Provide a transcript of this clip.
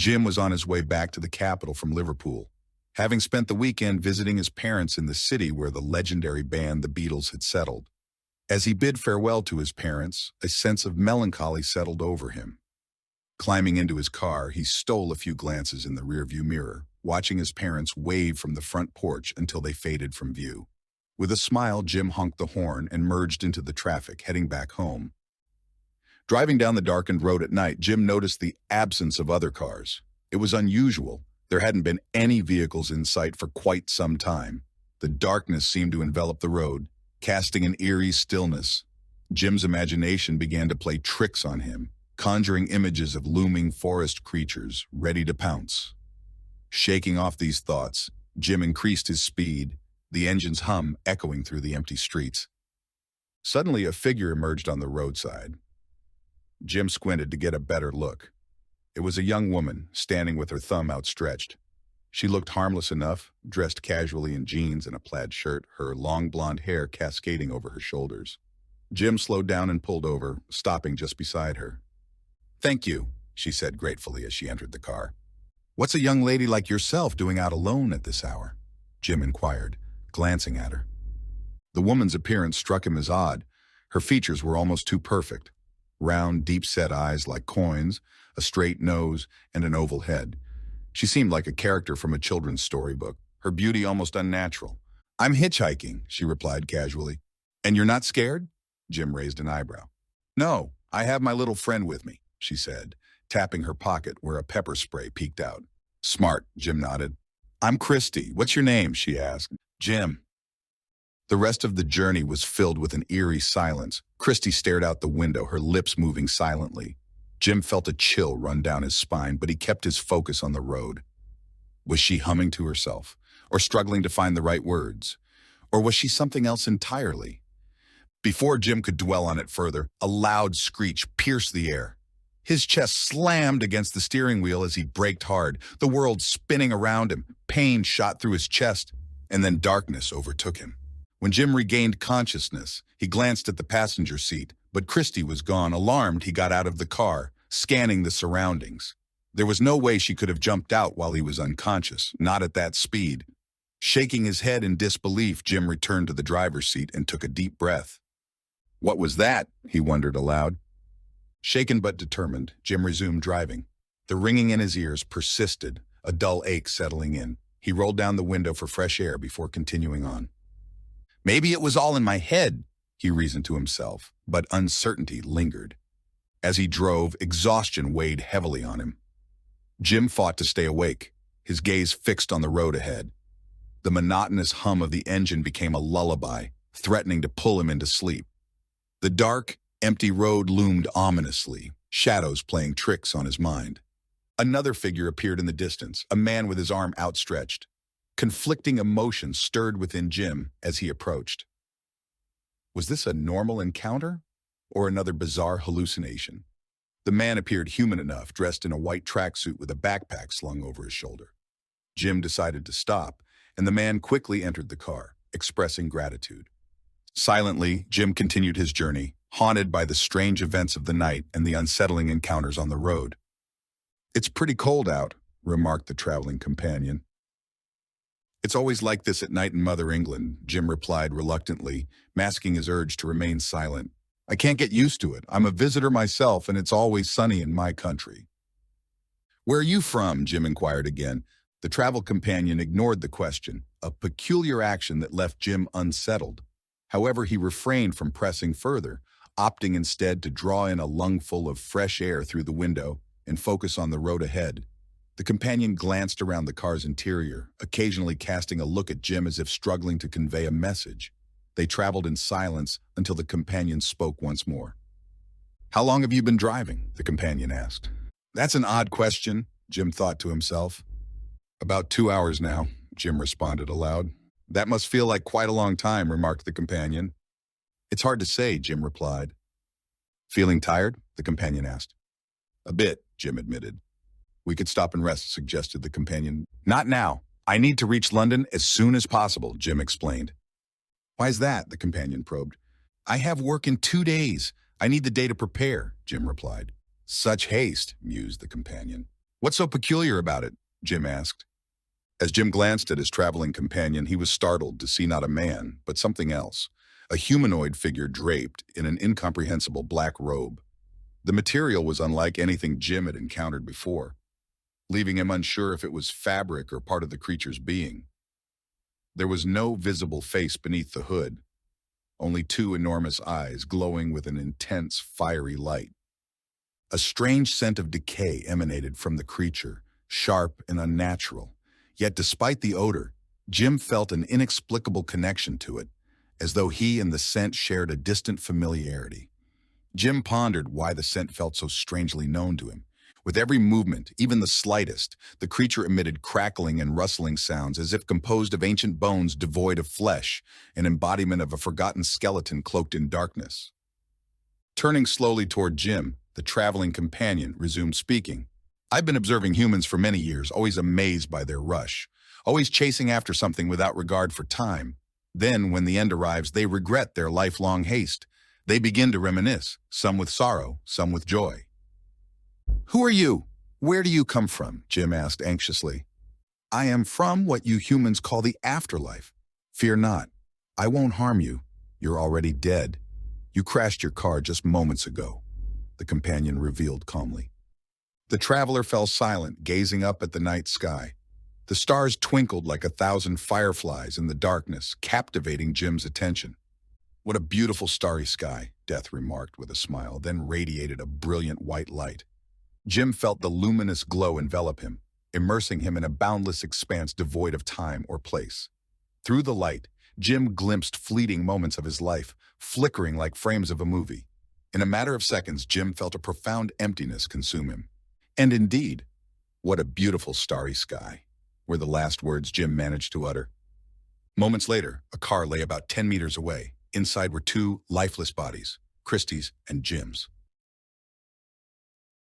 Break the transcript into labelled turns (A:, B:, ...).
A: Jim was on his way back to the capital from Liverpool, having spent the weekend visiting his parents in the city where the legendary band the Beatles had settled. As he bid farewell to his parents, a sense of melancholy settled over him. Climbing into his car, he stole a few glances in the rearview mirror, watching his parents wave from the front porch until they faded from view. With a smile, Jim honked the horn and merged into the traffic, heading back home. Driving down the darkened road at night, Jim noticed the absence of other cars. It was unusual. There hadn't been any vehicles in sight for quite some time. The darkness seemed to envelop the road, casting an eerie stillness. Jim's imagination began to play tricks on him, conjuring images of looming forest creatures ready to pounce. Shaking off these thoughts, Jim increased his speed, the engine's hum echoing through the empty streets. Suddenly, a figure emerged on the roadside. Jim squinted to get a better look. It was a young woman, standing with her thumb outstretched. She looked harmless enough, dressed casually in jeans and a plaid shirt, her long blonde hair cascading over her shoulders. Jim slowed down and pulled over, stopping just beside her. "Thank you," she said gratefully as she entered the car. "What's a young lady like yourself doing out alone at this hour?" Jim inquired, glancing at her. The woman's appearance struck him as odd. Her features were almost too perfect. Round, deep-set eyes like coins, a straight nose, and an oval head. She seemed like a character from a children's storybook, her beauty almost unnatural. "I'm hitchhiking," she replied casually. "And you're not scared?" Jim raised an eyebrow. "No, I have my little friend with me," she said, tapping her pocket where a pepper spray peeked out. "Smart," Jim nodded. "I'm Christy. What's your name?" she asked. "Jim." The rest of the journey was filled with an eerie silence. Christy stared out the window, her lips moving silently. Jim felt a chill run down his spine, but he kept his focus on the road. Was she humming to herself, or struggling to find the right words? Or was she something else entirely? Before Jim could dwell on it further, a loud screech pierced the air. His chest slammed against the steering wheel as he braked hard, the world spinning around him. Pain shot through his chest, and then darkness overtook him. When Jim regained consciousness, he glanced at the passenger seat, but Christy was gone. Alarmed, he got out of the car, scanning the surroundings. There was no way she could have jumped out while he was unconscious, not at that speed. Shaking his head in disbelief, Jim returned to the driver's seat and took a deep breath. What was that? He wondered aloud. Shaken but determined, Jim resumed driving. The ringing in his ears persisted, a dull ache settling in. He rolled down the window for fresh air before continuing on. Maybe it was all in my head, he reasoned to himself, but uncertainty lingered. As he drove, exhaustion weighed heavily on him. Jim fought to stay awake, his gaze fixed on the road ahead. The monotonous hum of the engine became a lullaby, threatening to pull him into sleep. The dark, empty road loomed ominously, shadows playing tricks on his mind. Another figure appeared in the distance, a man with his arm outstretched. Conflicting emotions stirred within Jim as he approached. Was this a normal encounter, or another bizarre hallucination? The man appeared human enough, dressed in a white tracksuit with a backpack slung over his shoulder. Jim decided to stop, and the man quickly entered the car, expressing gratitude. Silently, Jim continued his journey, haunted by the strange events of the night and the unsettling encounters on the road. "It's pretty cold out," remarked the traveling companion. "It's always like this at night in Mother England," Jim replied reluctantly, masking his urge to remain silent. "I can't get used to it. I'm a visitor myself, and it's always sunny in my country." "Where are you from?" Jim inquired again. The travel companion ignored the question, a peculiar action that left Jim unsettled. However, he refrained from pressing further, opting instead to draw in a lungful of fresh air through the window and focus on the road ahead. The companion glanced around the car's interior, occasionally casting a look at Jim as if struggling to convey a message. They traveled in silence until the companion spoke once more. "How long have you been driving?" the companion asked. "That's an odd question," Jim thought to himself. "About 2 hours now," Jim responded aloud. "That must feel like quite a long time," remarked the companion. "It's hard to say," Jim replied. "Feeling tired?" the companion asked. "A bit," Jim admitted. "We could stop and rest," suggested the companion. "Not now. I need to reach London as soon as possible," Jim explained. "Why's that?" the companion probed. "I have work in 2 days. I need the day to prepare," Jim replied. "Such haste," mused the companion. "What's so peculiar about it?" Jim asked. As Jim glanced at his traveling companion, he was startled to see not a man, but something else, a humanoid figure draped in an incomprehensible black robe. The material was unlike anything Jim had encountered before, leaving him unsure if it was fabric or part of the creature's being. There was no visible face beneath the hood, only two enormous eyes glowing with an intense, fiery light. A strange scent of decay emanated from the creature, sharp and unnatural. Yet despite the odor, Jim felt an inexplicable connection to it, as though he and the scent shared a distant familiarity. Jim pondered why the scent felt so strangely known to him. With every movement, even the slightest, the creature emitted crackling and rustling sounds as if composed of ancient bones devoid of flesh, an embodiment of a forgotten skeleton cloaked in darkness. Turning slowly toward Jim, the traveling companion resumed speaking. "I've been observing humans for many years, always amazed by their rush, always chasing after something without regard for time. Then, when the end arrives, they regret their lifelong haste. They begin to reminisce, some with sorrow, some with joy." "Who are you? Where do you come from?" Jim asked anxiously. "I am from what you humans call the afterlife. Fear not. I won't harm you. You're already dead. You crashed your car just moments ago," the companion revealed calmly. The traveler fell silent, gazing up at the night sky. The stars twinkled like 1,000 fireflies in the darkness, captivating Jim's attention. "What a beautiful starry sky," Death remarked with a smile, then radiated a brilliant white light. Jim felt the luminous glow envelop him, immersing him in a boundless expanse devoid of time or place. Through the light, Jim glimpsed fleeting moments of his life, flickering like frames of a movie. In a matter of seconds, Jim felt a profound emptiness consume him. And indeed, "What a beautiful starry sky," were the last words Jim managed to utter. Moments later, a car lay about 10 meters away. Inside were two lifeless bodies, Christie's and Jim's.